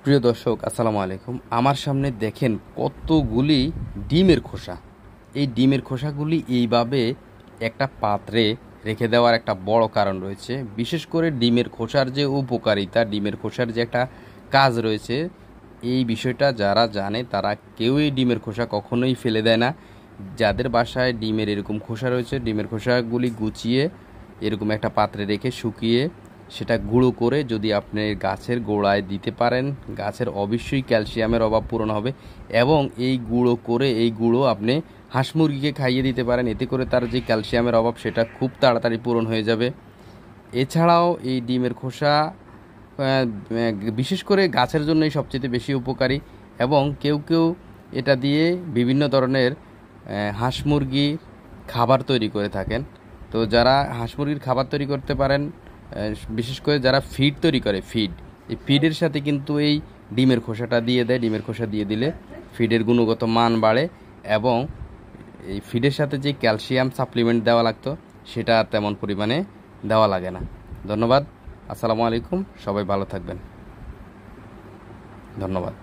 প্রিয় দর্শক, আসসালামু আলাইকুম। আমার সামনে দেখেন কতগুলি ডিমের খোসা। এই ডিমের খোসাগুলি এইভাবে একটা পাত্রে রেখে দেওয়ার একটা বড় কারণ রয়েছে। বিশেষ করে ডিমের খোসার যে উপকারিতা, ডিমের খোসার যে একটা কাজ রয়েছে, এই বিষয়টা যারা জানে তারা কেউই ডিমের খোসা কখনোই ফেলে দেয় না। যাদের বাসায় ডিমের এরকম খোসা রয়েছে, ডিমের খোসাগুলি গুছিয়ে এরকম একটা পাত্রে রেখে শুকিয়ে সেটা গুঁড়ো করে যদি আপনি গাছের গোড়ায় দিতে পারেন, গাছের অবশ্যই ক্যালসিয়ামের অভাব পূরণ হবে। এবং এই গুঁড়ো করে এই গুঁড়ো আপনি হাঁস মুরগিকে খাইয়ে দিতে পারেন, এতে করে তার যে ক্যালসিয়ামের অভাব সেটা খুব তাড়াতাড়ি পূরণ হয়ে যাবে। এছাড়াও এই ডিমের খোসা বিশেষ করে গাছের জন্যই সবচেয়ে বেশি উপকারী। এবং কেউ কেউ এটা দিয়ে বিভিন্ন ধরনের হাঁস মুরগি খাবার তৈরি করে থাকেন। তো যারা হাঁস মুরগির খাবার তৈরি করতে পারেন, বিশেষ করে যারা ফিড তৈরি করে, এই ফিডের সাথে কিন্তু এই ডিমের খোসাটা দিয়ে দেয়। ডিমের খোসা দিয়ে দিলে ফিডের গুণগত মান বাড়ে এবং এই ফিডের সাথে যে ক্যালসিয়াম সাপ্লিমেন্ট দেওয়া লাগতো সেটা আর তেমন পরিমাণে দেওয়া লাগে না। ধন্যবাদ। আসসালামু আলাইকুম। সবাই ভালো থাকবেন। ধন্যবাদ।